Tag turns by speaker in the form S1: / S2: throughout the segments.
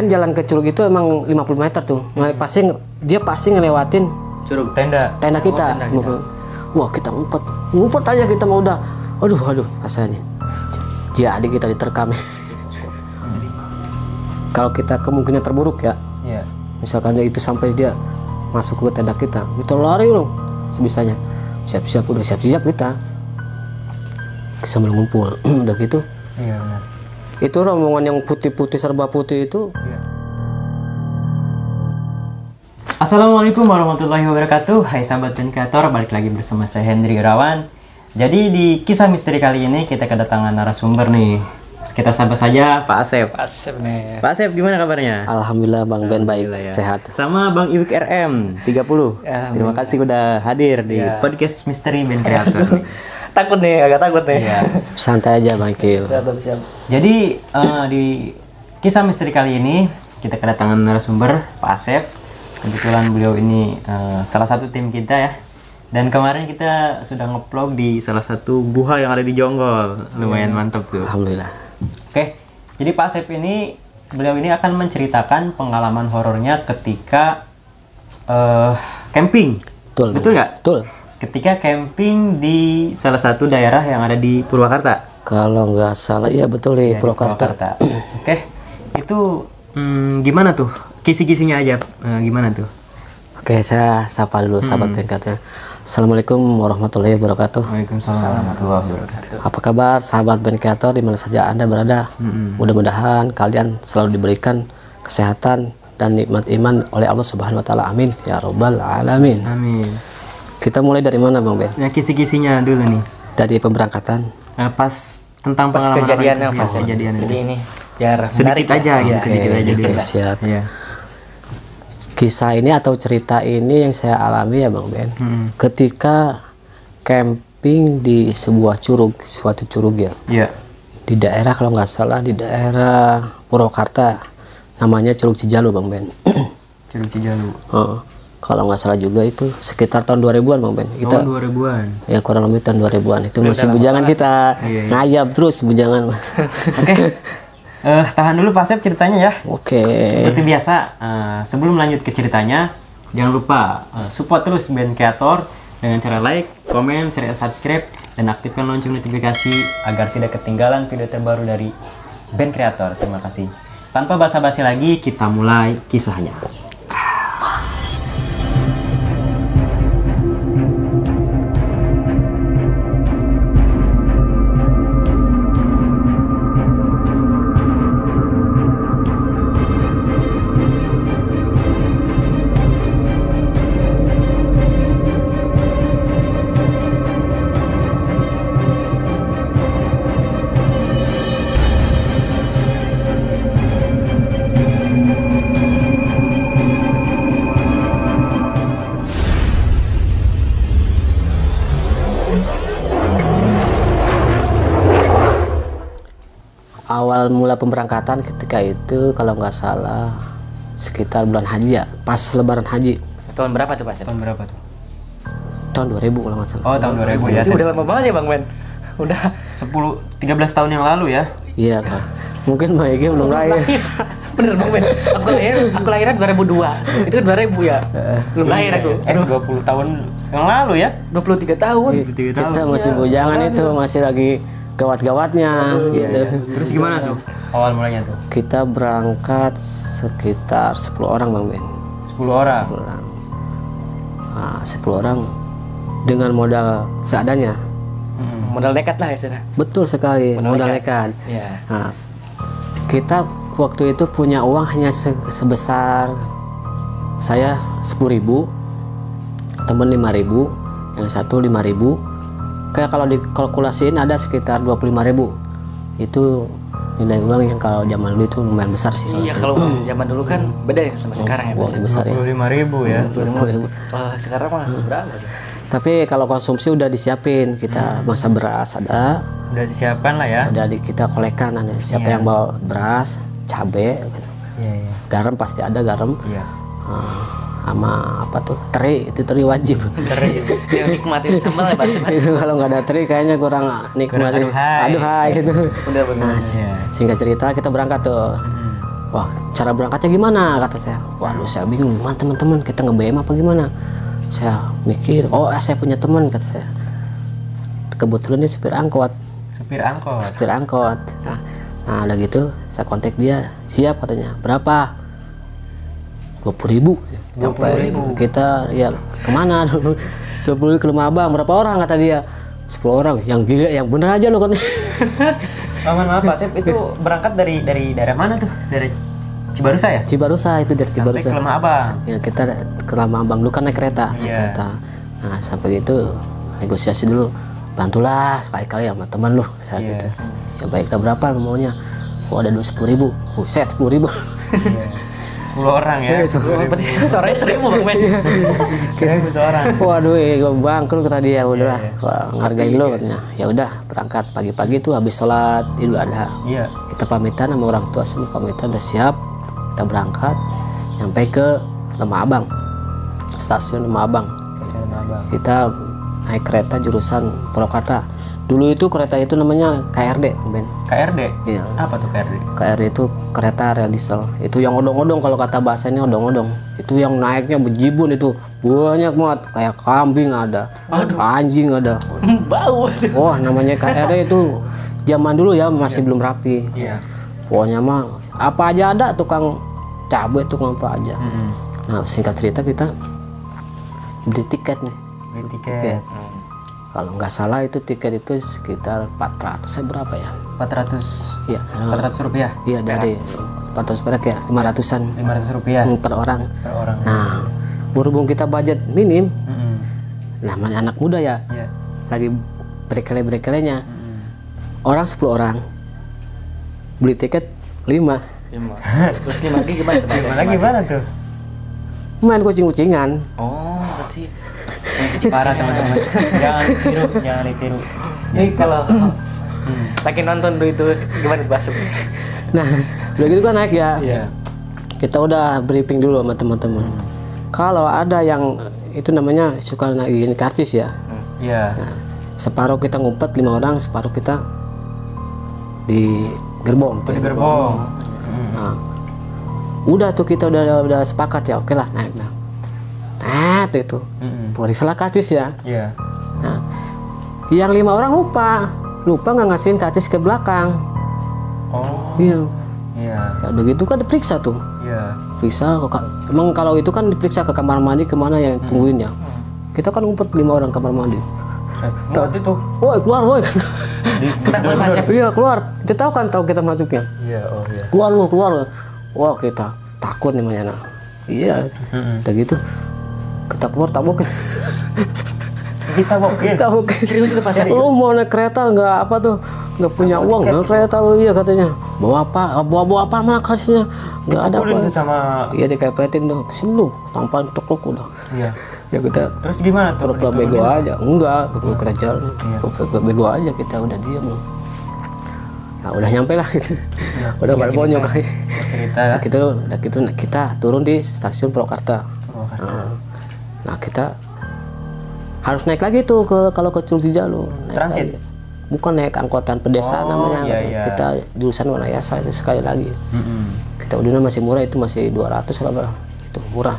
S1: Kan jalan ke Curug itu emang 50 meter tuh. Dia pasti ngelewatin
S2: Curug tenda
S1: kita. Wah, kita ngumpet aja kita mau udah. Aduh rasanya. Jadi kita diterkam. Kalau kita kemungkinan terburuk ya.
S2: Iya.
S1: Misalkan dia itu sampai dia masuk ke tenda kita lari loh sebisanya. Siap-siap kita. Sambil ngumpul. Udah gitu.
S2: Iya benar.
S1: Itu rombongan yang putih-putih serba putih itu.
S2: Iya. Assalamualaikum warahmatullahi wabarakatuh. Hai sahabat Ben Kreator, balik lagi bersama saya Hendri Irawan. Jadi di kisah misteri kali ini kita kedatangan narasumber nih. Kita sapa saja Pak Asep.
S3: Pak Asep nih.
S2: Pak Asep gimana kabarnya?
S1: Alhamdulillah Bang Ben baik,
S2: Ya.
S1: sehat.
S2: Sama Bang Iwik RM 30. Terima kasih udah hadir di podcast misteri Ben Kreator.
S3: Takut nih, agak takut nih.
S2: Iya.
S1: Santai aja Bang Kil.
S3: Siap.
S2: Jadi di kisah misteri kali ini kita kedatangan narasumber Pak Asep. Kebetulan beliau ini salah satu tim kita ya. Dan kemarin kita sudah nge-vlog di salah satu gua yang ada di Jonggol. Lumayan mantap tuh.
S1: Alhamdulillah.
S2: Oke. Jadi Pak Asep ini beliau ini akan menceritakan pengalaman horornya ketika camping.
S1: Betul
S2: nggak?
S1: Betul.
S2: Ketika camping di salah satu daerah yang ada di Purwakarta.
S1: Kalau nggak salah ya betul di
S2: Ya,
S1: Purwakarta.
S2: Oke. Itu gimana tuh? Kisi-kisinya aja gimana tuh?
S1: Oke, saya sapa dulu sahabat Ben Kreator. Assalamualaikum warahmatullahi wabarakatuh.
S2: Waalaikumsalam warahmatullahi wabarakatuh.
S1: Apa kabar sahabat Ben Kreator di mana saja Anda berada? Mudah-mudahan kalian selalu diberikan kesehatan dan nikmat iman oleh Allah Subhanahu wa taala. Amin ya rabbal alamin.
S2: Amin.
S1: Kita mulai dari mana Bang Ben?
S2: Ya kisi-kisinya dulu nih.
S1: Dari pemberangkatan.
S2: Pas tentang
S3: Pas
S2: pengalaman
S3: kejadiannya
S2: apa itu?
S3: pas
S2: Ya, kejadian
S3: Jadi
S2: itu.
S3: ini biar
S2: Sedikit
S3: menarik
S2: aja
S3: ya.
S2: gitu,
S3: Iya.
S2: sedikit aja dulu.
S1: Oke, siap.
S2: Iya.
S1: Kisah ini atau cerita ini yang saya alami ya Bang Ben. Ketika camping di sebuah suatu curug ya.
S2: Iya.
S1: Di daerah kalau nggak salah di daerah Purwakarta. Namanya Curug Cijalu Bang Ben.
S2: Curug Cijalu.
S1: Kalau nggak salah juga itu sekitar tahun 2000-an Bang Ben. Kita
S2: 2000-an.
S1: ya kurang lebih tahun 2000-an. Itu masih bujangan kita.
S2: Iya.
S1: Ngayap terus bujangan.
S2: Oke. Tahan dulu Pak Asep ceritanya ya.
S1: Oke.
S2: Seperti biasa, sebelum lanjut ke ceritanya, jangan lupa support terus Ben Kreator dengan cara like, komen, share, dan subscribe, dan aktifkan lonceng notifikasi agar tidak ketinggalan video terbaru dari Ben Kreator. Terima kasih. Tanpa basa-basi lagi, kita mulai kisahnya.
S1: Awal mula pemberangkatan ketika itu kalau nggak salah sekitar bulan haji ya, pas lebaran haji.
S3: Tahun berapa tuh Pak Asep?
S2: Tahun berapa tuh?
S1: Tahun 2000 kalau nggak salah.
S2: Oh, tahun 2000 ya.
S3: Itu udah lama banget ya Bang Ben. Udah
S2: 13 tahun yang lalu ya.
S1: Iya Kak. Mungkin Mbak Egi belum lahir.
S3: bener Bang Ben. Aku lahiran 2002. Itu 2000 ya. Belum lahir aku.
S2: 20 tahun yang lalu ya.
S3: 23 tahun.
S2: 23 tahun.
S1: Kita masih bujangan itu, masih lagi gawat-gawatnya gitu.
S2: Terus gimana tuh awal mulanya tuh?
S1: Kita berangkat sekitar 10 orang Bang Ben.
S2: 10 orang.
S1: 10 orang. Nah, 10 orang dengan modal seadanya.
S3: Modal nekat lah ya sana.
S1: Betul sekali, modal nekat.
S3: Iya.
S1: Nah, kita waktu itu punya uang hanya sebesar saya 10.000, temen 5.000, yang satu 5.000. Kayak kalau dikalkulasiin ada sekitar 25.000. Itu nilai uang yang kalau zaman dulu itu lumayan besar sih.
S3: Iya, kalau zaman dulu kan beda ya sama sekarang ya Pak
S1: Uang
S3: Asep.
S1: besar ya.
S2: 25.000 ya.
S1: 25.000.
S3: Sekarang mah berapa tuh?
S1: Tapi kalau konsumsi udah disiapin, kita masa beras ada,
S2: Udah disiapkan lah ya.
S1: udah kita kolekan ada. Siapa yang bawa beras, cabe, gitu.
S2: Iya, iya.
S1: Garam pasti ada garam.
S2: Iya.
S1: Sama apa tuh teri, itu teri wajib.
S3: Yang nikmatin sambal ya Pak Asep.
S1: Itu kalau nggak ada teri kayaknya kurang nikmat.
S2: Kurang aduhai.
S1: Aduhai gitu.
S3: Udah bener.
S1: Nah, singkat cerita kita berangkat tuh. wah cara berangkatnya gimana kata saya. Waduh saya bingung, gimana teman-teman, kita nge-BM apa gimana. Saya mikir, oh saya punya teman kata saya, kebetulan dia supir angkot. Supir angkot. Nah udah gitu saya kontak dia, siap katanya, berapa? 20.000 sampai kita ya kemana dulu. 20 ke Rumah Abang, berapa orang kata dia? 10 orang. Yang gila, yang bener aja lo katanya.
S2: Maaf Pak Sep, itu berangkat dari daerah mana tuh? Dari Cibarusa ya?
S1: Cibarusa, itu dari Cibarusa.
S2: Sampai ke Rumah Abang.
S1: Ya kita ke Rumah Abang dulu kan naik kereta.
S2: Iya.
S1: Nah sampai gitu negosiasi dulu, bantulah sekali-kali sama teman lu saya gitu. Ya baiklah, berapa lu maunya? Oh ada 10.000. Buset 10.000.
S2: 10 orang ya.
S3: 10, suaranya 1.000 Bang Ben.
S2: 1.000 seorang.
S1: Waduh, gue bangkrut kata dia, udahlah, ngargain lo katanya. Ya udah, berangkat pagi-pagi tuh habis sholat Idul Adha.
S2: Iya.
S1: Kita pamitan sama orang tua semua, pamitan udah siap, kita berangkat, sampai ke Rumah Abang, stasiun Rumah Abang. Kita naik kereta jurusan Purwakarta. Dulu itu kereta itu namanya KRD, Ben.
S2: KRD?
S1: Iya.
S2: Apa tuh KRD?
S1: KRD itu kereta rel diesel. Itu yang odong-odong, kalau kata bahasanya odong-odong. Itu yang naiknya bejibun, itu banyak banget, kayak kambing ada, anjing ada.
S3: Bau.
S1: Wah, namanya KRD itu zaman dulu ya, masih belum rapi.
S2: Iya.
S1: Pokoknya mah apa aja ada, tukang cabai, tukang apa aja. Nah singkat cerita kita beli tiket nih.
S2: Beli tiket.
S1: Kalau nggak salah itu tiket itu sekitar 400 berapa ya?
S2: 400.
S1: Iya.
S2: 400 rupiah.
S1: Iya dari 400 perak ya, 500-an
S2: 500 rupiah
S1: per orang.
S2: per orang.
S1: Nah berhubung kita budget minim, namanya anak muda ya, lagi berkele-berkelenya, orang 10 orang beli tiket 5.
S3: Terus 5 lagi gimana tuh? Mas?
S2: 5 lagi gimana tuh?
S1: Main kucing-kucingan.
S3: Oh, berarti
S2: Parah teman-teman. Jangan ditiru.
S3: ini kalau lagi nonton tuh itu gimana tuh masuk?
S1: Nah udah gitu kan naik ya.
S2: Iya.
S1: Kita udah briefing dulu sama teman-teman. Kalau ada yang itu namanya suka nagihin karcis ya.
S2: Iya.
S1: Nah, separuh kita ngumpet 5 orang, separuh kita di gerbong.
S2: Di gerbong.
S1: Nah, udah tuh kita udah sepakat ya, oke lah naik. Nah itu periksalah karcis ya.
S2: Iya.
S1: Nah, yang 5 orang lupa nggak ngasihin karcis ke belakang.
S2: Oh.
S1: Iya.
S2: Iya.
S1: Ya, udah gitu kan diperiksa tuh.
S2: Iya.
S1: Periksa emang kalau itu kan diperiksa ke kamar mandi kemana yang tungguin ya. Kita kan ngumpet 5 orang kamar mandi.
S2: Waktu itu.
S1: Woi keluar woi.
S3: Kita keluar Mas ya?
S1: Iya keluar. Kita tahu kita masuknya.
S2: Iya. Oh iya.
S1: Keluar. Wah kita takut nih mana. Iya. Udah gitu kita keluar tabokin. Tabokin.
S3: Serius itu Mas ya?
S1: Lu mau naik kereta nggak apa tuh? Nggak punya uang naik kereta lu, iya katanya. Bawa apa mana kasihnya? Nggak ada apa.
S2: Sama.
S1: Iya dikepetin dong. Sini lu tanpa tok udah.
S2: Iya.
S1: Ya kita
S2: Terus gimana tuh?
S1: pura-pura bego aja. Enggak, kita jalan. Pura-pura bego aja, kita udah diam. Nah, udah nyampe lah gitu. Udah pada bonyok kali.
S2: Cerita.
S1: Kita turun di stasiun Purwakarta. Nah, kita harus naik lagi tuh kalau ke Curug Jalur.
S2: Transit?
S1: Bukan naik angkutan pedesaan namanya.
S2: Iya.
S1: Kita jurusan Wanayasa itu sekali lagi. Kita udah masih murah, itu masih 200 lah, itu murah.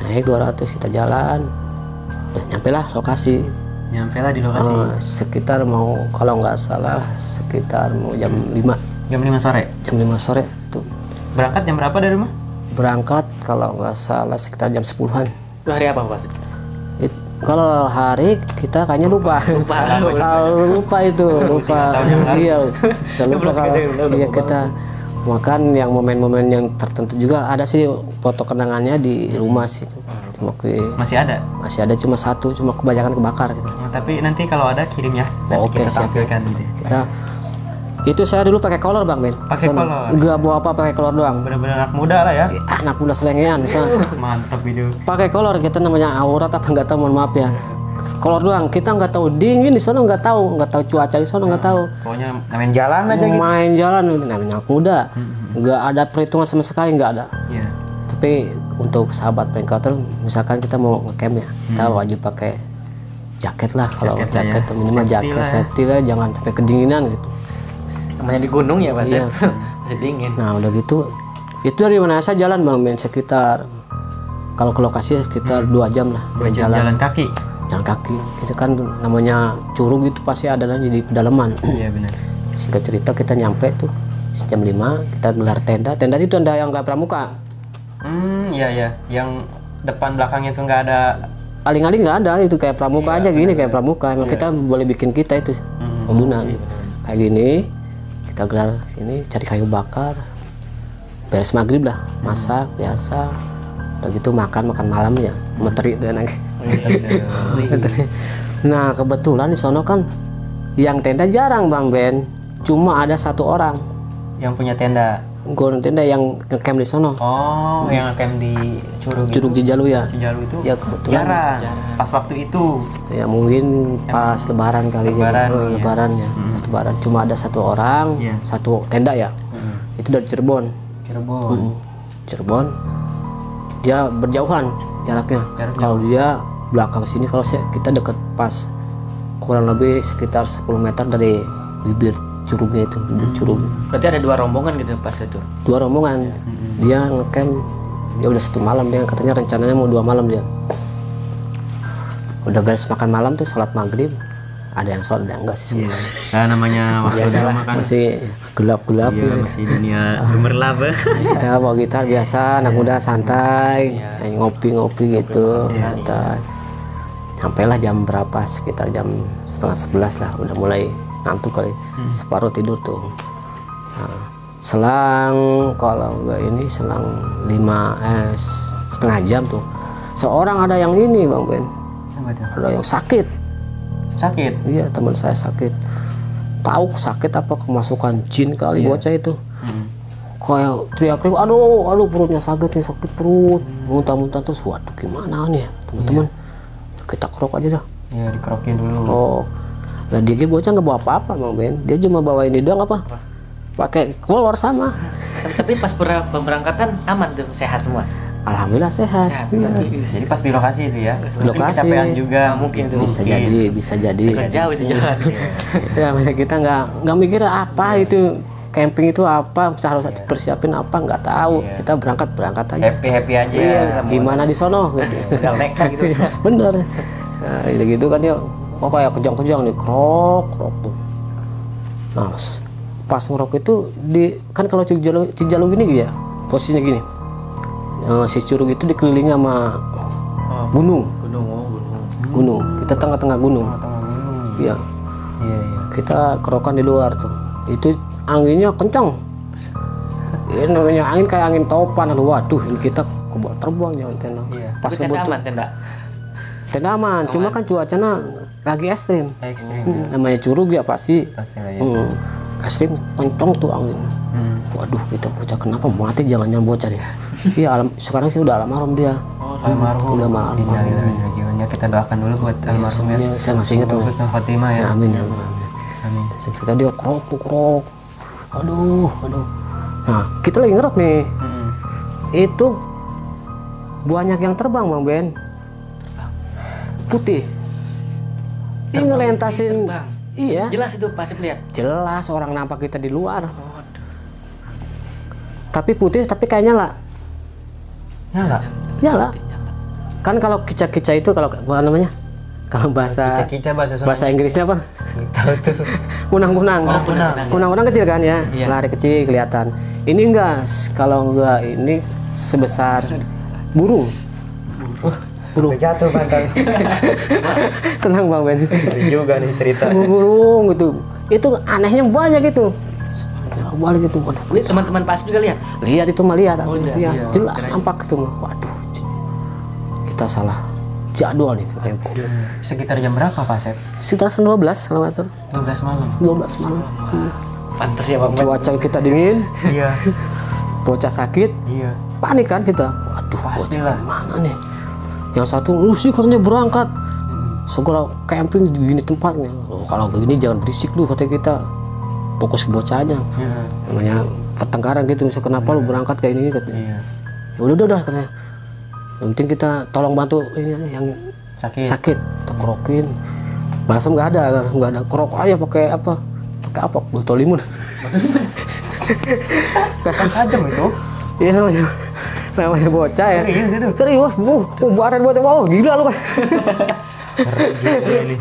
S1: Naik 200 kita jalan, nyampe lah lokasi.
S2: Nyampe lah di lokasi.
S1: Sekitar mau kalau nggak salah sekitar mau jam 5.
S2: Jam 5 sore.
S1: Jam 5 sore tuh.
S2: Berangkat jam berapa dari rumah?
S1: Berangkat kalau nggak salah sekitar jam 10-an.
S3: Itu hari apa Mas?
S1: Kalau hari kita kayaknya lupa. Lupa itu. Iya. Udah lupa kalau iya kita makan yang momen-momen yang tertentu juga ada sih foto kenangannya di rumah sih. Masih ada cuma satu, cuma kebanyakan kebakar gitu.
S2: Ya, tapi nanti kalau ada kirim ya.
S1: Oke,
S2: kita tampilkan gitu.
S1: Itu saya dulu pakai kolor Bang Ben.
S2: Pakai kolor.
S1: Enggak bawa apa, pakai kolor doang.
S2: Benar-benar anak muda lah ya.
S1: Anak muda selengean misalnya.
S2: Mantap itu.
S1: Pakai kolor, kita namanya aurat apa nggak tahu, mohon maaf ya. Kolor doang, kita nggak tahu dingin di sana, nggak tahu cuaca di sana, nggak tahu.
S2: Pokoknya main jalan aja gitu.
S1: Main jalan, namanya anak muda. Nggak ada perhitungan sama sekali, nggak ada.
S2: Iya.
S1: Tapi untuk sahabat pengkotor, misalkan kita mau ngecamp ya, kita wajib pakai jaket lah. Kalau jaket minimal jaket safety lah, jangan sampai kedinginan gitu.
S3: Namanya di gunung ya Mas ya? Masih dingin.
S1: Nah udah gitu, itu dari Manasa jalan Bang Ben sekitar, kalau ke lokasi sekitar 2 jam lah
S2: Jalan kaki.
S1: jalan kaki. Itu kan namanya Curug itu pasti ada di pedalaman.
S2: Iya benar.
S1: Singkat cerita kita nyampe tuh jam 5, kita gelar tenda. Tenda itu tenda yang nggak pramuka.
S2: Iya. Yang depan belakangnya tuh nggak ada.
S1: Paling-paling nggak ada, itu kayak pramuka aja gini, kayak pramuka. Emang kita boleh bikin kita itu udunan kayak gini. Kita gelar ini, cari kayu bakar, beres maghrib lah, masak biasa. Udah gitu makan malam ya, meteri itu enak. Nah kebetulan di sono kan yang tenda jarang Bang Ben, cuma ada 1 orang
S2: Yang punya tenda.
S1: golongan tenda yang ngecamp di sono.
S2: Oh, yang camp di Curug.
S1: Curug Cijalu ya.
S2: Cijalu itu.
S1: Ya kebetulan.
S2: Jarang. Pas waktu itu.
S1: Ya mungkin pas lebaran kali
S2: Lebaran,
S1: ya.
S2: iya.
S1: Lebaran ya. Pas lebaran cuma ada 1 orang,
S2: Iya.
S1: 1 tenda ya. Itu dari Cirebon.
S2: Cirebon.
S1: Cirebon. Dia berjauhan jaraknya.
S2: Jarak
S1: Kalau dia belakang sini, kalau kita deket pas kurang lebih sekitar 10 meter dari bibir curugnya itu, bibir curug.
S3: Berarti ada 2 rombongan gitu pas itu.
S1: 2 rombongan. Dia ngecamp, dia udah 1 malam, dia katanya rencananya mau 2 malam dia. Udah beres makan malam tuh sholat maghrib, ada yang sholat ada yang enggak sih sebenarnya.
S2: Nah, namanya waktu dulu makan.
S1: Masih gelap-gelap
S2: Iya,
S1: gitu.
S2: masih dunia gemerlap.
S1: Kita bawa gitar biasa, anak muda santai, ngopi-ngopi gitu, santai. Sampailah jam berapa, sekitar jam setengah 11 lah, udah mulai ngantuk kali, separuh tidur tuh. Nah, selang kalau enggak ini selang 5 setengah jam tuh, seorang ada yang ini Bang Ben, ada yang sakit.
S2: Sakit.
S1: Iya, teman saya sakit. Tahu sakit apa, kemasukan jin kali bocah itu. Kayak teriak-teriak, aduh perutnya sakit nih, sakit perut, muntah-muntah terus. Waduh gimana nih teman-teman, kita kerok aja dah.
S2: Iya, dikerokin dulu.
S1: Oh, nah dia bocah nggak bawa apa-apa Bang Ben, dia cuma bawa ini doang apa? Pakai kolor sama.
S3: Tapi pas pemberangkatan aman tuh, sehat semua.
S1: Alhamdulillah sehat. Iya.
S2: Jadi pas di lokasi itu ya. Mungkin
S1: Lokasi.
S2: kecapean juga.
S3: Mungkin tuh.
S1: Bisa jadi.
S3: Sangat jauh itu jalan.
S1: Ya, makanya kita nggak mikir apa itu camping itu apa, harus persiapin apa, nggak tahu. Kita berangkat aja.
S2: Happy aja.
S1: Iya, gimana di sono gitu.
S3: Udah nekat gitu.
S1: Bener. Nah, gitu kan dia, kayak kejang-kejang nih, krok tuh. Nah, pas ngerok itu kan kalau Cijalu gini ya, posisinya gini. Si curug itu dikelilingi sama gunung. Gunung. Kita tengah-tengah gunung. Iya. Kita kerokan di luar tuh. Itu anginnya kencang. Ini namanya angin kayak angin topan. Waduh, ini kita kebawa terbang jangan tenda. Pas
S3: Tenda aman,
S1: tenda aman. Cuma kan cuacanya lagi ekstrim.
S2: Ekstrim.
S1: Namanya curug ya pasti.
S2: Pasti lah ya.
S1: Ekstrim kencang tuh angin. Waduh, kita bocah kenapa mati, jangan bocah nih. Iya, sekarang sih udah almarhum dia.
S2: Almarhum.
S1: Udah almarhum.
S2: Jiwanya kita doakan dulu buat almarhum ya.
S1: Saya masih ingat tuh.
S2: Husnul Khotimah ya.
S1: Amin.
S2: Amin.
S1: Kita dia krok. Aduh. Nah, kita lagi ngerok nih. Itu banyak yang terbang Bang Ben. Putih. Ini ngelentasin. Iya.
S3: Jelas itu pasti lihat.
S1: Jelas orang nampak kita di luar. Tapi putih, tapi kayaknya lah. Nyala. Kan kalau kica-kica itu kalau apa namanya? Kalau bahasa
S2: Kica
S1: bahasa Inggrisnya apa?
S2: Tahu tuh.
S1: Kunang-kunang.
S2: Oh, kunang.
S1: Kunang-kunang kecil kan ya?
S3: Iya.
S1: Lari kecil kelihatan. Ini enggak, kalau enggak ini sebesar burung. Burung.
S2: Jatuh pantai.
S1: Tenang Bang Ben.
S2: Juga nih cerita.
S1: Burung gitu. Itu anehnya banyak itu. Balik itu, waduh.
S3: Ini teman-teman Pak Aspi juga lihat.
S1: Lihat itu mah lihat langsung.
S3: jelas,
S1: Iya,
S3: iya.
S1: jelas nampak itu mah. Waduh. Kita salah jadwal nih camping.
S2: Sekitar jam berapa Pak Sep?
S1: Sekitar 12 kalau nggak salah.
S2: 12 malam.
S1: 12 malam.
S3: Pantes ya Bang.
S1: Cuaca kita dingin,
S2: Iya.
S1: bocah sakit,
S2: Iya.
S1: panik kan kita. Waduh,
S2: Pastilah.
S1: bocah mana nih? Yang satu, sih katanya berangkat. Segala camping gini tempatnya. Oh, kalau begini jangan berisik lu kata kita. Fokus ke bocah aja.
S2: Iya.
S1: Namanya pertengkaran gitu. Kenapa lu berangkat kayak ini katanya.
S2: Iya.
S1: Ya udah katanya. Yang penting kita tolong bantu ini yang sakit. Kita kerokin. Balsam nggak ada. Kerok aja pakai apa? Botol limun.
S2: Kan tajam itu.
S1: Iya namanya bocah ya.
S2: Serius itu.
S1: Serius, buaran bocah, wow gila lu kan.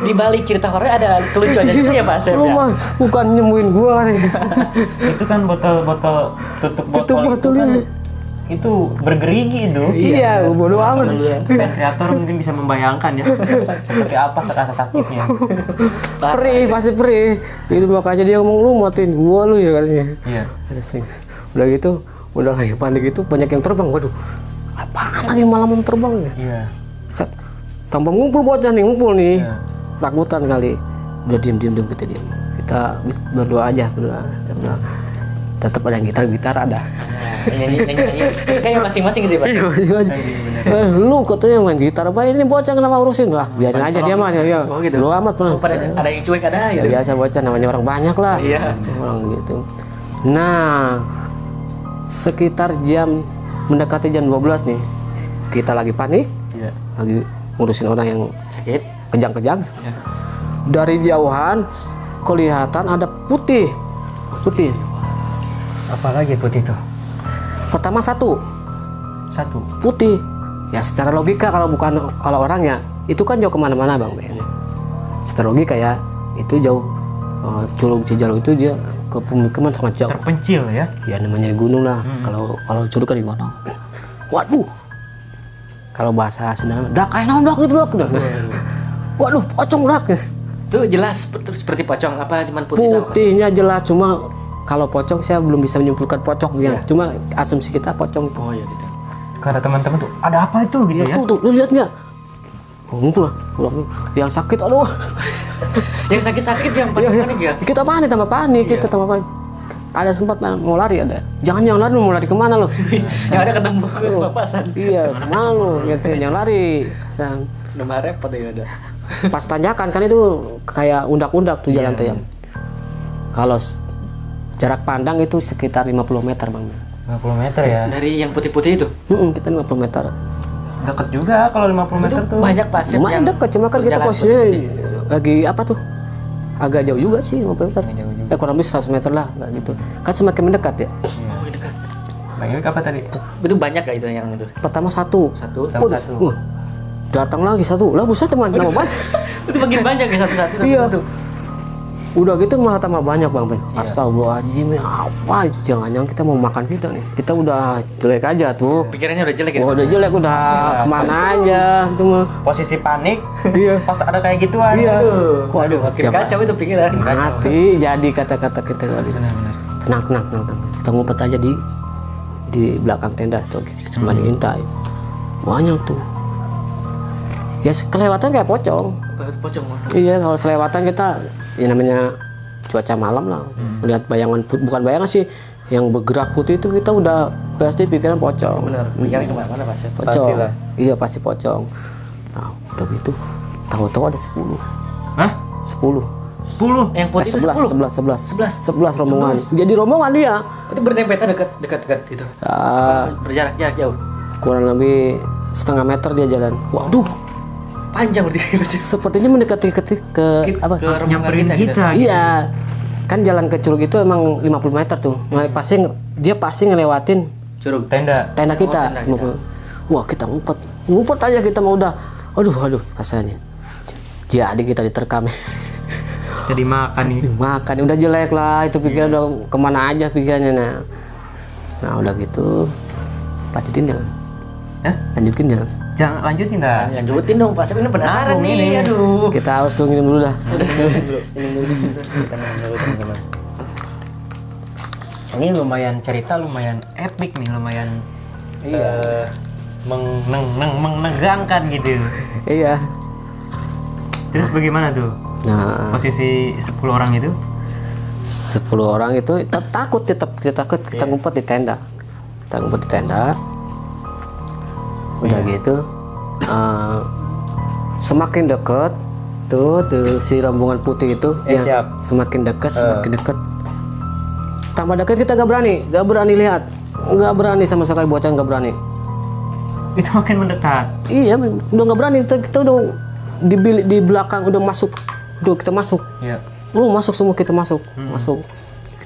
S3: Di balik cerita horor ada kelucuannya juga ya Pak Asep
S1: Lu
S3: ya.
S1: mah bukan nyembuhin gua nih.
S2: Itu kan botol tutup botol itu kan itu bergerigi itu.
S1: Iya, bodo amat.
S2: Band kreator mungkin bisa membayangkan ya seperti apa rasa sakitnya.
S1: Perih, pasti perih. Itu makanya dia ngomong lu matiin gua lu ya katanya.
S2: Iya.
S1: Ada sih. Udah gitu, udah lagi panik itu banyak yang terbang. Waduh, apaan lagi malam terbang ya?
S2: Iya.
S1: Set, tambah ngumpul bocah nih, ngumpul nih.
S2: Iya.
S1: Takutan kali. Udah diem kita diem. Kita berdoa aja, berdoa. Tetap ada yang gitar ada.
S3: Nyanyi kayak masing-masing gitu ya Pak.
S1: Iya, lu katanya main gitar apa ini bocah kenapa urusin? Wah, biarin aja dia mah ya.
S3: Oh, gitu.
S1: Lu amat lah.
S3: Ada yang cuek ada
S1: Ya
S3: gitu.
S1: biasa bocah namanya orang banyak lah.
S3: Iya.
S1: Orang gitu. Nah, sekitar mendekati jam 12 nih. Kita lagi panik,
S2: Iya.
S1: lagi ngurusin orang yang
S3: Sakit.
S1: kejang-kejang.
S3: Ya.
S1: Dari jauhan kelihatan ada putih.
S2: Apalagi putih itu?
S1: Pertama satu putih. Ya secara logika kalau orangnya itu kan jauh kemana-mana bang Ben. Secara logika ya itu jauh Curug Cijaluk itu dia ke pemukiman sangat jauh.
S2: Terpencil ya?
S1: Ya namanya di gunung lah. Kalau Curug kan di gunung. Waduh. Kalau bahasa Sunda dak kayak naon dak gitu dak. Waduh, pocong dak.
S3: Itu jelas seperti pocong apa cuman putih doang, Mas?
S1: Putihnya jelas cuma kalau pocong saya belum bisa menyimpulkan pocong ya. Cuma asumsi kita pocong itu.
S3: Oh iya gitu.
S2: Kata teman-teman tuh, ada apa itu gitu ya?
S1: Tuh, lu lihat nggak? Oh, ngumpul lah. Yang sakit, aduh.
S3: Yang sakit-sakit yang panik-panik ya.
S1: Kita panik, tambah panik, kita tambah panik. Ada sempat mau lari ada. Jangan lari, mau lari kemana lo?
S3: Yang ada ketemu papasan.
S1: Iya, kemana lo? Gitu, jangan lari.
S3: Udah mah repot ya udah.
S1: Pas tanjakan kan itu kayak undak-undak tuh jalan tuh ya. Kalau jarak pandang itu sekitar 50 meter bang.
S2: 50 meter ya?
S3: Dari yang putih-putih itu.
S1: Kita 50 meter.
S2: Deket juga kalau 50 meter
S3: Itu
S2: tuh.
S3: banyak pasien
S1: Lumayan dekat, cuma kan kita
S3: berjalan
S1: posisinya
S3: putih.
S1: lagi apa tuh? Agak jauh juga sih 50 meter. Kurang lebih 100 meter lah, nggak gitu. Kan semakin mendekat ya.
S3: Oh, dekat.
S2: Bang Iwik apa tadi?
S3: Itu banyak gak itu yang itu?
S1: Pertama satu.
S2: Tambah satu.
S1: Datang lagi satu. Lah buset teman, nama banyak.
S3: Itu makin banyak ya satu-satu.
S1: Iya. Udah gitu malah tambah banyak bang Ben. Astagfirullahaladzim, apa? Jangan-jangan kita mau makan kita nih. Kita udah jelek aja tuh.
S3: Pikirannya udah jelek ya.
S1: Oh, udah jelek udah kemana aja itu mah.
S2: Posisi panik,
S1: Iya.
S2: pas ada kayak gituan.
S1: Iya.
S2: Aduh.
S1: Waduh,
S3: Makin kacau itu pikiran.
S1: mati jadi kata-kata kita tadi.
S2: Benar-benar.
S1: Tenang. Kita ngumpet aja di belakang tenda tuh kita intai. Banyak tuh. Ya kelewatan kayak pocong.
S3: Pocong.
S1: Iya, kalau selewatan kita ya namanya cuaca malam lah. Melihat bayangan bukan bayangan sih yang bergerak putih itu kita udah pasti pikiran pocong.
S3: Benar. Pikiran kemana-mana Mas ya.
S1: Pocong.
S2: Pastilah.
S1: Iya, pasti pocong. Nah, udah gitu tahu-tahu ada 10.
S2: Hah?
S1: 10.
S2: 10?
S3: Yang putih itu 10.
S1: 11 rombongan. Jadi rombongan dia.
S3: Itu berdempetan dekat-dekat gitu. Berjarak-jarak jauh.
S1: Kurang lebih setengah meter dia jalan. Waduh,
S3: Panjang berarti.
S1: sepertinya mendekati ke apa?
S3: Ke rombongan
S2: Nyamperin
S3: kita.
S2: kita. Gitu.
S1: Iya. Kan jalan ke Curug itu emang 50 meter tuh. Dia pasti ngelewatin
S3: Curug.
S2: Tenda.
S1: tenda kita.
S3: tenda kita.
S1: 50. Wah, kita ngumpet aja kita mau udah. Aduh, rasanya. Jadi kita diterkam.
S2: Jadi makan nih.
S1: Makan udah jelek lah, itu pikiran udah kemana aja pikirannya. Nah udah gitu lanjutin jangan.
S2: Hah?
S1: Lanjutin jangan.
S2: Jangan lanjutin dah.
S3: Yang lanjutin dong, Pak. Saya ini penasaran
S2: Nanggung
S3: nih.
S2: ini.
S3: Aduh.
S1: Kita harus tuh minum dulu dah.
S2: Ini lumayan cerita, lumayan epic nih, lumayan menegangkan gitu.
S1: Iya.
S2: Terus bagaimana tuh
S1: Nah
S2: posisi 10 orang itu?
S1: 10 orang itu kita takut kita ngumpet di tenda. Udah gitu semakin deket tuh si rombongan putih itu
S2: Siap.
S1: semakin dekat tambah dekat kita gak berani lihat, nggak berani sama sekali, bocah nggak berani.
S2: Itu makin mendekat.
S1: Iya, udah nggak berani, kita udah di belakang udah kita masuk
S2: Iya.
S1: lu masuk semua, kita masuk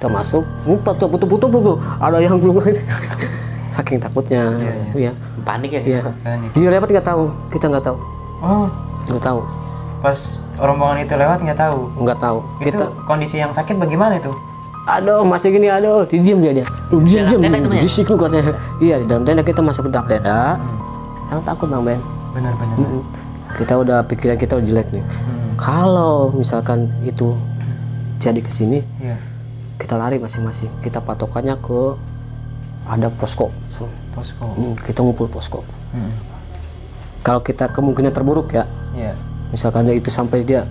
S1: kita masuk, ngumpet tuh putu-putu, ada yang belum saking takutnya, ya.
S3: Panik ya?
S1: Iya.
S2: Panik.
S1: Dia lewat nggak tahu, kita nggak tahu,
S2: Oh,
S1: nggak tahu,
S2: pas rombongan itu lewat nggak tahu.
S1: nggak tahu.
S2: Itu
S1: Kita,
S2: kondisi yang sakit bagaimana itu?
S1: aduh masih gini, aduh, diam dia, lu diam,
S3: Dalam tenda itu ya?
S1: berisik lu katanya. Iya di dalam tenda, kita masuk ke dalam tenda, sangat takut Bang Ben.
S2: Benar-benar.
S1: Kita udah pikiran kita udah jelek nih. Kalau misalkan itu jadi kesini,
S2: Iya.
S1: kita lari masing-masing. Kita patokannya ke ada posko.
S2: Posko.
S1: Kita ngumpul posko. Kalau kita kemungkinan terburuk ya,
S2: Iya.
S1: misalkan itu sampai dia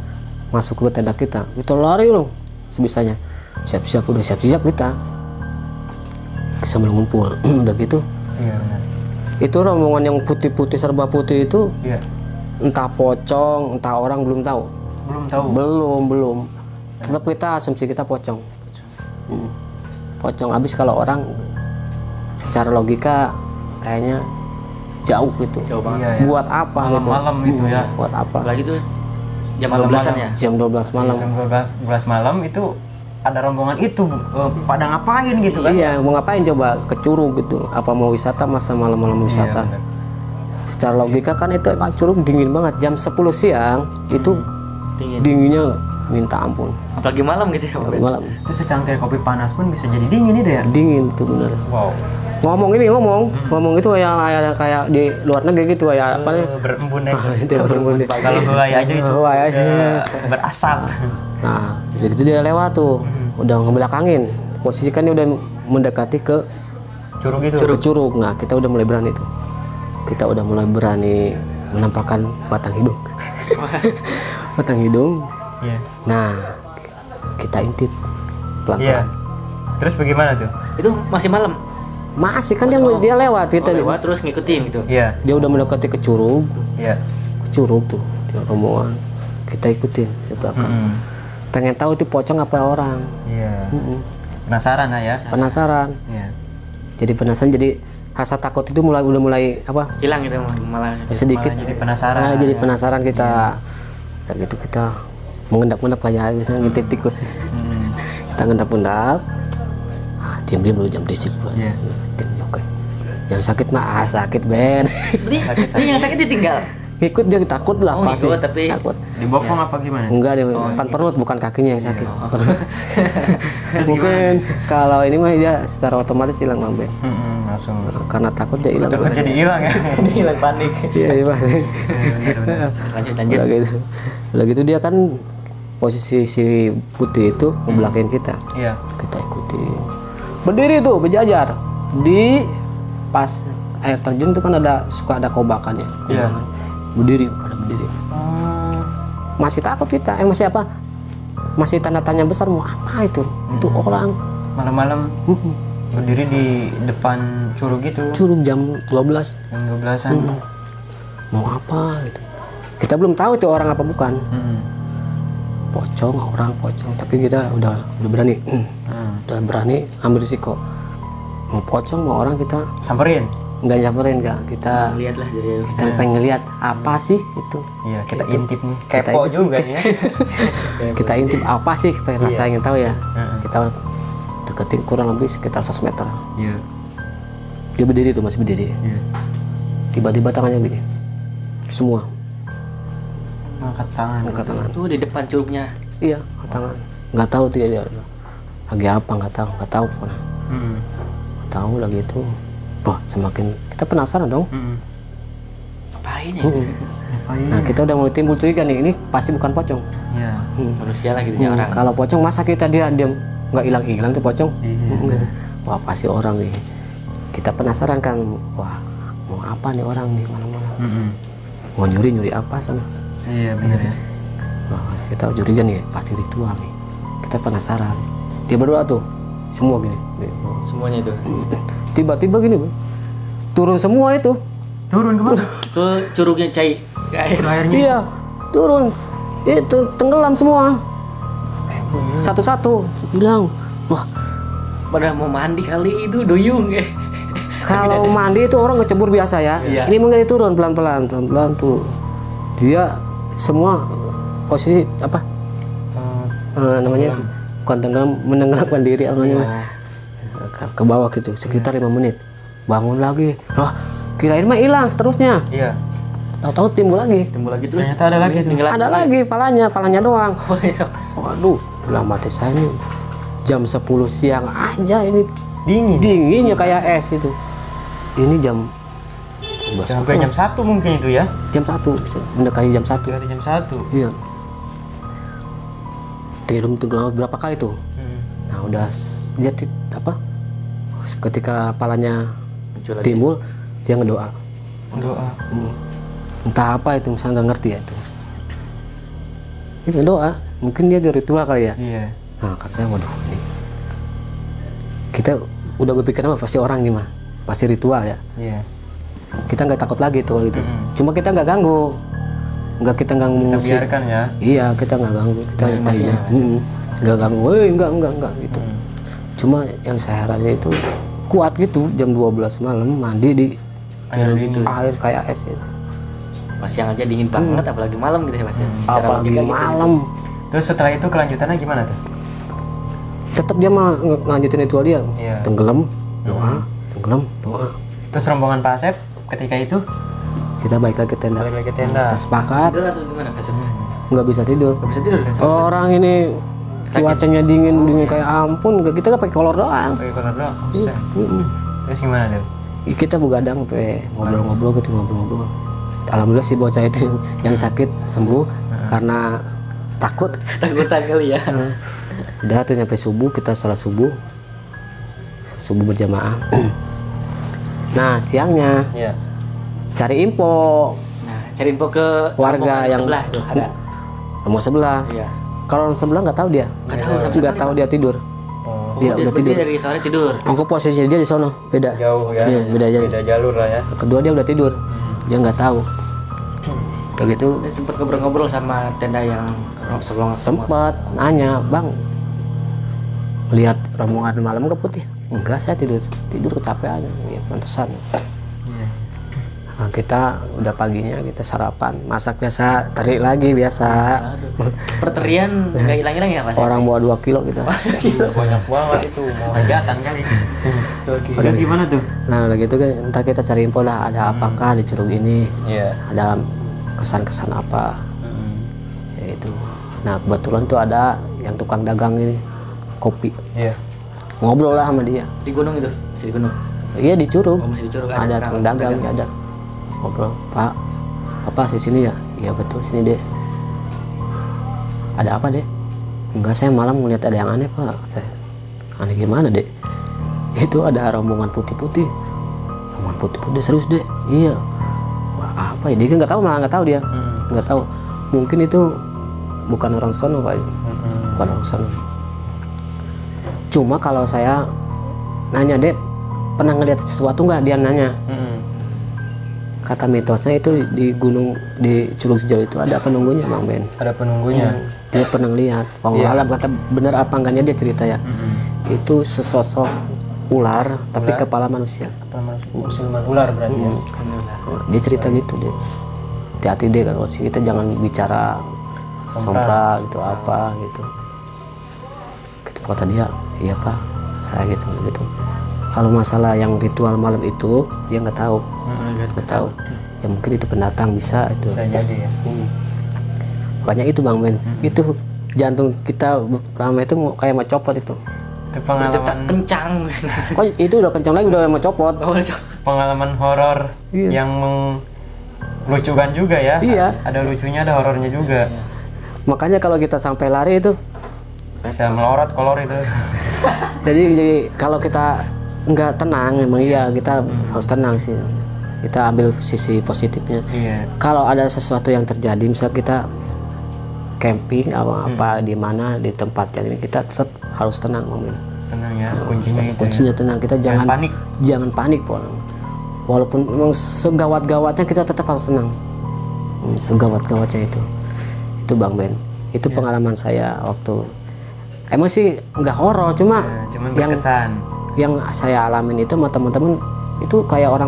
S1: masuk ke tenda kita lari loh sebisanya. Siap-siap, udah siap-siap kita sambil ngumpul. Udah gitu,
S2: Iya benar.
S1: itu rombongan yang putih-putih serba putih itu
S2: Iya.
S1: entah pocong, entah orang belum tahu.
S2: Belum tahu.
S1: Belum. Tetap kita asumsi kita pocong. Pocong. Habis kalau orang secara logika kayaknya jauh gitu.
S3: Jauh banget.
S2: Iya, ya.
S1: Buat apa gitu?
S2: Malam-malam gitu ya.
S1: Buat apa?
S3: Apalagi tuh jam
S2: Malam-malam.
S3: 12-an ya?
S1: Jam 12 malam.
S2: Jam 12 malam itu ada rombongan itu pada ngapain gitu kan?
S1: Iya, mau ngapain coba ke Curug gitu? Apa mau wisata, masa malam-malam wisata?
S2: Iya, benar.
S1: Secara logika kan itu emang Curug dingin banget. Jam 10 siang itu
S3: Dingin.
S1: dinginnya minta ampun.
S3: Apalagi malam gitu ya?
S1: Malam
S2: Itu secangkir kopi panas pun bisa jadi dingin itu ya?
S1: dingin tuh bener.
S2: Wow.
S1: Ngomong itu kayak di luar negeri gitu, kayak apa nih?
S2: Berembun ya.
S1: Itu berembun.
S2: Kalau Hawaii aja itu
S1: Hawaii aja.
S2: berasap.
S1: Nah, dari itu dia lewat tuh, udah ngebelakangin. Posisi kan dia udah mendekati ke
S2: Curug itu.
S1: Curug. Nah, kita udah mulai berani tuh. Kita udah mulai berani menampakkan batang hidung. Batang hidung.
S2: Iya.
S1: Nah, kita intip
S2: Iya.
S1: pelan-pelan.
S2: Terus bagaimana tuh?
S3: Itu masih malam?
S1: Masih kan dia lewat, kita
S3: Lewat terus ngikutin gitu?
S2: Iya.
S1: dia udah mendekati ke Curug.
S2: Iya.
S1: Ke Curug tuh, dia rombongan. Kita ikutin di belakang. Pengen tahu itu pocong apa orang.
S2: Iya. Penasaran lah ya?
S1: Penasaran.
S2: Iya.
S1: Jadi penasaran, jadi rasa takut itu udah mulai apa?
S3: Hilang gitu malah.
S1: Sedikit.
S2: Malah jadi penasaran.
S1: Jadi penasaran kita. Dan gitu kita mengendap-endap kayak biasanya ngintip tikus. Kita ngendap-endap. Diam-diam dulu, jam berisik.
S2: Iya.
S1: Oke. Yang sakit mah sakit Ben.
S3: Ini yang sakit ditinggal?
S1: Ikut dia takut lah
S3: Oh,
S1: pasti.
S3: ngikut, tapi-
S1: Takut.
S2: Dibopong apa gimana?
S1: Enggak dia depan perut, bukan kakinya yang sakit. Mungkin kalau ini mah dia secara otomatis hilang Bang Ben.
S2: Langsung.
S1: Karena takut dia hilang.
S2: Takut jadi hilang ya?
S3: Hilang panik.
S1: Iya, iya Bang.
S3: Lanjut.
S1: Udah gitu dia kan posisi si putih itu ngebelakangin kita.
S2: Iya.
S1: Kita ikutin. Berdiri tuh berjajar di pas air terjun tuh kan suka ada kobakan ya.
S2: Iya.
S1: Berdiri, pada berdiri. Masih takut kita, masih apa? Masih tanda tanya besar, mau apa itu? Itu orang.
S2: Malam-malam berdiri di depan curug gitu.
S1: Curug jam 12.
S2: Jam 12-an.
S1: Mau apa gitu. Kita belum tahu itu orang apa bukan. Pocong, orang pocong, tapi kita udah berani. Udah berani ambil risiko. Mau pocong, mau orang kita
S2: Samperin.
S1: nggak nyamperin nggak. Kita
S3: Lihatlah dari
S1: pengen lihat apa sih itu.
S2: Iya, kita
S1: Gitu.
S2: intip nih.
S1: Kita
S2: Kepo
S1: intip.
S2: juga nih ya.
S1: Kita intip apa sih, pengen rasa ingin tahu ya.
S2: Heeh.
S1: Kita deketin kurang lebih sekitar 100 meter.
S2: Iya.
S1: Dia berdiri tuh, masih berdiri.
S2: Iya.
S1: Tiba-tiba tangannya begini. Semua
S2: Angkat tangan.
S1: angkat tangan.
S3: tuh di depan curugnya.
S1: Iya, angkat tangan. Nggak tahu tuh dia lagi apa, nggak tahu pokoknya. Nggak tahu lagi itu. Wah, semakin kita penasaran dong.
S3: Ngapain ya?
S2: Ngapain?
S1: Nah, kita udah mulai timbul curiga nih, ini pasti bukan pocong.
S2: Iya.
S3: Manusia lah gitu ya orang.
S1: Kalau pocong masa kita diam nggak hilang tuh pocong.
S2: Iya.
S1: Wah, pasti orang nih. Kita penasaran kan, wah mau apa nih orang nih malam-malam. Mau nyuri apa sana.
S2: Iya benar ya.
S1: Wah, kita curiga nih, pasti ritual nih. Kita penasaran. Dia berdoa tuh, semua gini.
S3: Semuanya itu.
S1: Tiba-tiba gini, Bang. Turun semua itu.
S2: Turun kemana?
S3: Tuh curugnya cair air.
S2: Airnya.
S1: Iya, turun. Itu tenggelam semua. Satu-satu hilang. Wah,
S3: Pada mau mandi kali itu duyung ya.
S1: kalau mandi itu orang kecebur biasa ya.
S3: Iya.
S1: Ini mengenai turun pelan-pelan tuh. Dia semua posisi apa? Namanya bukan tenggelam, menenggelamkan diri namanya mah. Ke bawah gitu sekitar 5 menit, bangun lagi, wah kirain mah hilang seterusnya,
S2: Iya.
S1: tahu-tahu timbul lagi
S3: terus
S2: Ternyata ada lagi tuh.
S1: ada lagi palanya doang. Waduh, dalam hati saya ini jam 10 siang aja ini dinginnya kayak es itu. Ini jam
S2: Sampai jam 1 mungkin itu ya.
S1: jam 1, mendekati jam 1.
S2: Dari jam 1.
S1: Iya. Tenggelam berapa kali tuh? Nah udah jadi apa? Ketika palanya timbul, dia ngedoa.
S2: Doa.
S1: Entah apa itu, saya nggak ngerti ya itu. Itu ngedoa, mungkin dia ada ritual kali ya.
S2: Iya.
S1: Nah kata saya, waduh ini. Kita udah berpikir apa pasti orang ini mah, pasti ritual ya.
S2: Iya.
S1: Kita nggak takut lagi tuh gitu. Cuma kita nggak ganggu, nggak kita ganggu
S2: Kita
S1: musik.
S2: biarkan ya.
S1: Iya, kita nggak ganggu, kita tadinya nggak ganggu, enggak gitu. Cuma yang saya herannya itu kuat gitu, jam 12 malam mandi di air kayak es itu.
S3: pas siang aja dingin banget, apalagi malam gitu ya Mas ya. Secara
S1: Apalagi
S3: logika gitu.
S1: malam,
S2: Terus setelah itu kelanjutannya gimana tuh?
S1: tetap dia mah ngelanjutin ritual dia,
S2: Iya.
S1: tenggelam, doa, tenggelam, doa.
S2: Terus rombongan Pak Asep ketika itu
S1: Kita balik lagi ke tenda,
S2: balik lagi ke tenda.
S1: kita sepakat
S3: Tidur atau gimana Kasepnya?
S1: nggak bisa tidur.
S3: Gak bisa tidur.
S1: Orang ini cuacanya dingin kayak ampun, kita nggak pakai kolor doang.
S2: Pakai kolor doang.
S1: Mm-mm.
S2: Terus gimana tuh?
S1: Kita begadang, ngobrol-ngobrol gitu, ngobrol-ngobrol. Alhamdulillah si bocah itu yang sakit sembuh karena takut.
S3: Takutan kali ya.
S1: Udah tuh nyampe subuh, kita sholat subuh berjamaah. Nah siangnya
S2: Iya.
S1: cari info
S3: Nah, cari info ke
S1: warga
S3: rombongan
S1: yang
S3: sebelah tuh ada.
S1: rumah sebelah.
S3: Iya.
S1: Kalau orang sebelah nggak tahu dia, nggak tahu dia tidur.
S2: Oh,
S1: Dia udah tidur.
S3: Dari sore tidur.
S1: Aku posisi dia di sono beda.
S2: jauh ya.
S1: Iya, beda aja.
S2: Beda jalur lah ya.
S1: Kedua dia udah tidur, dia nggak tahu. Begitu
S3: Dan sempat ngobrol-ngobrol sama tenda yang sebelum
S1: sempat nanya, bang, lihat rombongan malam ke putih? Enggak, saya tidur kecapean. Ya pantesan.
S2: Iya.
S1: Nah, kita udah paginya kita sarapan, masak biasa, tarik lagi biasa.
S3: perterian nggak hilang-hilang ya Mas?
S1: Orang bawa 2 kilo kita.
S2: Banyak banget itu, mau hajatan kali. Terus gimana tuh?
S1: Nah udah gitu kan, ntar kita cari info lah, ada apakah di Curug ini,
S2: Iya.
S1: ada kesan-kesan apa, ya itu. Nah kebetulan tuh ada yang tukang dagang ini kopi,
S2: Iya.
S1: ngobrol lah sama dia.
S3: Di gunung itu, masih di gunung.
S1: Iya di Curug,
S3: Oh, masih di Curug
S1: ada tukang dagang, ya ada. Ngobrol, Pak, Bapak sih sini ya? Iya betul sini deh. Ada apa deh? Enggak, saya malam melihat ada yang aneh Pak. Saya, aneh gimana deh? Itu ada rombongan putih-putih. Rombongan putih-putih serius deh. Iya. Wah apa ya? Dia kan nggak tahu, malah nggak tahu dia. Nggak tahu. Mungkin itu bukan orang sono Pak. Bukan orang sono. Cuma kalau saya nanya deh, pernah ngeliat sesuatu nggak? Dia nanya. Kata mitosnya itu di gunung di Curug Sejauh itu ada penunggunya Bang Ben.
S2: Ada penunggunya.
S1: Dia pernah lihat. Alam kata bener apa enggaknya dia cerita ya. Itu sesosok ular tapi kepala manusia.
S2: Siluman ular berarti ya.
S1: Dia cerita gitu deh. Hati-hati deh kalau sih kita jangan bicara sompral gitu apa gitu. Gitu kata dia. Iya Pak, saya gitu. Kalau masalah yang ritual malam itu dia nggak tahu. Nggak tahu. Ya mungkin itu pendatang bisa itu.
S2: Bisa jadi ya.
S1: Makanya itu Bang Ben, itu jantung kita pertama itu kayak mau copot itu.
S2: Itu pengalaman
S3: Kencang.
S1: Kok itu udah kencang lagi udah mau copot.
S2: pengalaman horor yang melucukan juga ya.
S1: Iya.
S2: Ada lucunya, ada horornya juga.
S1: Makanya kalau kita sampai lari itu,
S2: Bisa melorot kolor itu.
S1: jadi kalau kita nggak tenang, memang iya kita harus tenang sih. Kita ambil sisi positifnya.
S2: Iya.
S1: Kalau ada sesuatu yang terjadi, misal kita camping apa di mana di tempat yang ini, kita tetap harus tenang, Bang Ben.
S2: Senang ya kuncinya itu.
S1: Kuncinya tenang, kita jangan
S2: panik.
S1: Jangan panik, walaupun memang segawat-gawatnya kita tetap harus tenang. Segawat-gawatnya itu Bang Ben. Itu pengalaman saya waktu. Emang sih nggak horor, cuma
S2: Cuman
S1: yang
S2: berkesan.
S1: yang saya alamin itu sama teman-teman itu kayak orang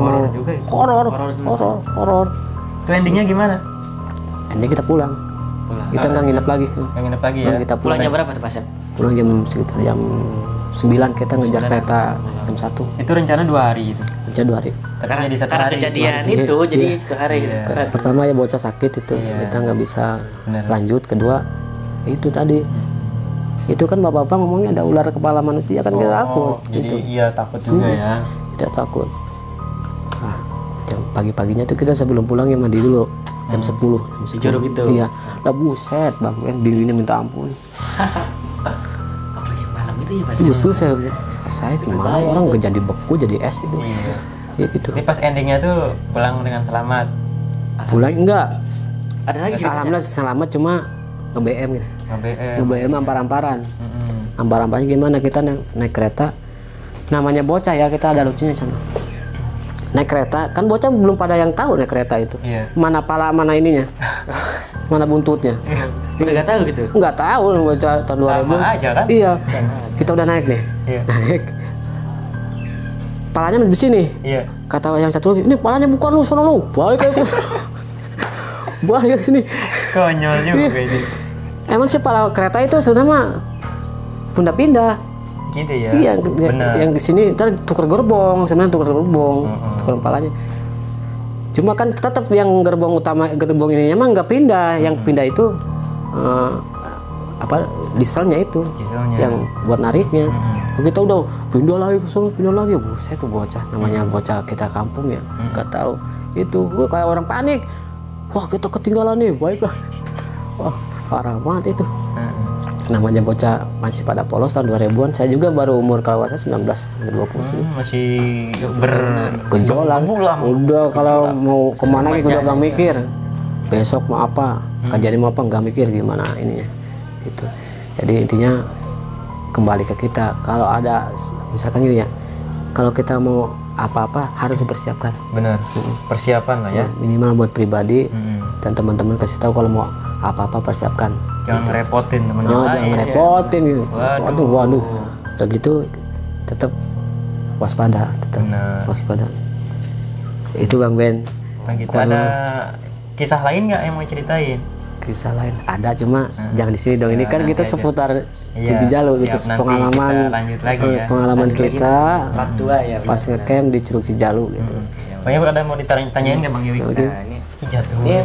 S2: Horor
S1: mau
S2: juga itu.
S1: horor.
S2: Itu endingnya gimana?
S1: Ini kita pulang. Kita nggak nginep lagi.
S2: Yang nginep lagi ya.
S1: Kita pulang.
S3: Pulangnya berapa tuh Pak Sep?
S1: Pulang sekitar jam 9 kita ngejar kereta jam 1.
S2: Itu rencana 2 hari itu.
S1: Ngejar 2 hari.
S2: Tapi jadi 1
S3: Karena
S2: hari.
S3: kejadian
S1: Iya.
S3: itu jadi
S1: Iya.
S3: 1 hari.
S2: Iya.
S1: Pertama ya bocah sakit itu, kita nggak bisa
S2: Bener.
S1: lanjut. Kedua itu tadi, itu kan bapak-bapak ngomongnya ada ular kepala manusia kan kita takut.
S2: Jadi
S1: Gitu.
S2: iya takut juga ya.
S1: Kita takut. Ah, jam pagi-paginya tuh kita sebelum pulang ya mandi dulu. Jam 10.
S3: Di Curug itu.
S1: Iya. Lah buset bang, kan dinginnya minta ampun.
S3: Apalagi malam itu ya Mas.
S1: Justru saya di malam orang jadi beku jadi es itu.
S2: Iya.
S1: Ya gitu.
S2: Jadi pas endingnya tuh pulang dengan selamat.
S1: Pulang enggak.
S3: Ada lagi
S1: Alhamdulillah selamat cuma nge-BM gitu.
S2: KBM.
S1: Nge-BM ampar-amparan.
S2: Mm-mm.
S1: Ampar-amparannya gimana, kita naik kereta. Namanya bocah ya, kita ada lucunya sana. Naik kereta, kan bocah belum pada yang tahu naik kereta itu.
S2: Iya.
S1: Mana pala, mana ininya. Mana buntutnya.
S3: nggak tahu gitu.
S1: Enggak tahu bocah tahun 2000.
S2: Sama aja kan?
S1: Iya. Kita udah naik nih.
S2: Iya.
S1: Naik. Palanya di sini.
S2: Iya.
S1: Kata yang satu lagi, ini palanya bukan lu, sono lu. Balik lagi. Balik ke sini.
S2: Konyol juga kayak gitu.
S1: Emang sih pala kereta itu sebenarnya mah pindah-pindah.
S2: Gitu ya.
S1: Iya,
S2: Benar.
S1: yang di sini ntar tukar gerbong, sebenarnya tukar gerbong, tukar kepalanya. Cuma kan tetap yang gerbong utama, gerbong ininya mah nggak pindah, yang pindah itu apa dieselnya itu,
S2: Dieselnya.
S1: yang buat nariknya. Kita udah pindah lagi ke sana, pindah lagi, buset tuh bocah, namanya bocah kita kampung ya, nggak tahu itu, gua kayak orang panik, wah kita ketinggalan nih, baiklah, wah parah banget itu. Namanya bocah masih pada polos tahun 2000-an. Saya juga baru umur kalau saya 19 20.
S2: Masih
S1: Gejolak. Udah kalau mau kemana gitu udah gak mikir. Besok mau apa? Kajian mau apa? Gak mikir gimana ininya. Itu. Jadi intinya kembali ke kita. Kalau ada misalkan gini ya. Kalau kita mau apa-apa harus dipersiapkan.
S2: benar. Persiapan lah ya.
S1: Minimal buat pribadi dan teman-teman kasih tahu kalau mau apa-apa persiapkan.
S2: Jangan ngerepotin teman
S1: Oh,
S2: lain.
S1: jangan ngerepotin gitu.
S2: Waduh.
S1: Waduh. Udah gitu tetap waspada, tetap
S2: Benar.
S1: waspada. Itu Bang Ben.
S2: Nah, kita ada kisah lain nggak yang mau ceritain?
S1: Kisah lain ada cuma jangan di sini dong. Ini kan
S2: nanti
S1: kita
S2: aja.
S1: seputar
S2: Iya,
S1: Tujuh Jalur
S2: siap.
S1: gitu,
S2: Nanti
S1: pengalaman
S2: kita lanjut lagi ya.
S1: pengalaman kita
S3: Part 2 ya.
S1: pas ngecamp di Curug Cijalu gitu.
S2: Banyak ada mau ditanyain nggak Bang Ywi?
S1: Nah,
S3: Nah, ini
S2: Jatuh.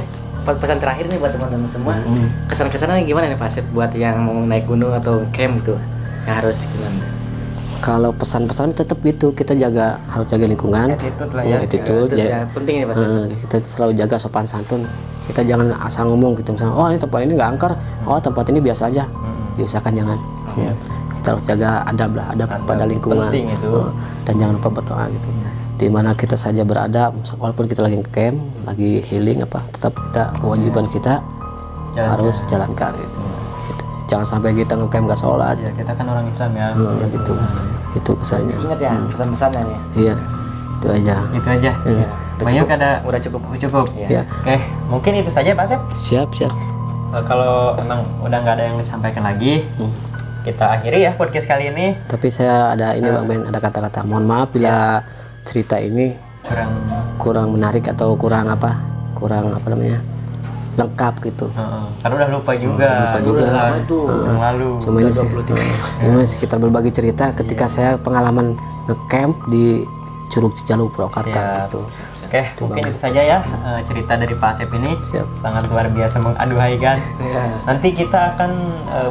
S3: pesan terakhir nih buat teman-teman semua. Kesan-kesannya gimana nih Pak Asep buat yang mau naik gunung atau camp gitu? Yang harus gimana?
S1: Kalau pesan-pesan tetap gitu, kita harus jaga lingkungan.
S2: Attitude lah ya.
S1: Attitude,
S3: Itu ya, penting ini Pak Asep.
S1: kita selalu jaga sopan santun. Kita jangan asal ngomong gitu misalnya, oh ini tempat ini nggak angker, oh tempat ini biasa aja. Diusahakan jangan. Kita harus jaga adab lah, adab pada lingkungan.
S2: penting itu.
S1: Dan jangan lupa berdoa gitu. Di mana kita saja berada, walaupun kita lagi camp, lagi healing apa, tetap kita kewajiban kita harus jalankan gitu. Gitu. Jangan sampai kita ngecamp gak sholat.
S2: Ya, kita kan orang Islam ya.
S1: Gitu. Itu kesannya.
S3: Ingat ya pesan-pesannya nih.
S1: Iya. Itu aja.
S2: Itu aja.
S1: Iya.
S2: Banyak ada
S3: Udah cukup.
S2: cukup.
S1: Iya.
S2: Oke, mungkin itu saja Pak Asep.
S1: Siap.
S2: Kalau emang udah nggak ada yang disampaikan lagi, kita akhiri ya podcast kali ini.
S1: Tapi saya ada ini Bang Ben, ada kata-kata. Mohon maaf bila cerita ini kurang menarik atau kurang apa namanya, lengkap gitu.
S2: Karena udah lupa juga.
S1: Lupa juga.
S2: Udah
S3: Lama tuh.
S2: yang lalu.
S1: Cuma ini sekitar berbagi cerita ketika saya pengalaman ngecamp di Curug Cijalu Purwakarta
S2: Siap.
S1: gitu.
S2: Oke, mungkin itu saja ya cerita dari Pak Asep ini.
S1: Siap.
S2: Sangat luar biasa mengaduhaikan. Nanti kita akan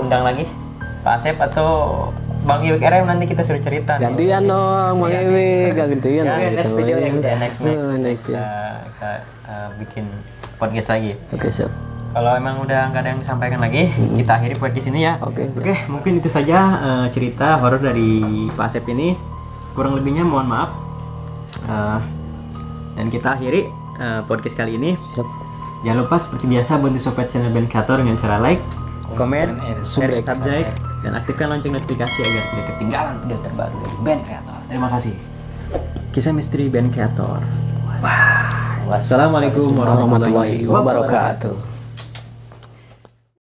S2: undang lagi Pak Asep atau Bang Iwik RM, nanti kita suruh cerita.
S1: Gantian dong Bang Iwik, gantian.
S2: Ya,
S3: next videonya kita.
S2: Next.
S1: Next,
S2: Kita bikin podcast lagi.
S1: Oke, siap.
S2: Kalau emang udah nggak ada yang disampaikan lagi, kita akhiri podcast ini ya.
S1: Oke.
S2: Mungkin itu saja cerita horor dari Pak Asep ini. Kurang lebihnya mohon maaf. Dan kita akhiri podcast kali ini.
S1: Siap.
S2: Jangan lupa seperti biasa bantu support channel Band Kreator dengan cara like, komen, share, subscribe, dan aktifkan lonceng notifikasi agar tidak ketinggalan video terbaru dari Band Kreator. Terima kasih. Kisah misteri Band Kreator. Wassalamualaikum warahmatullahi
S1: Warahmatullahi wabarakatuh.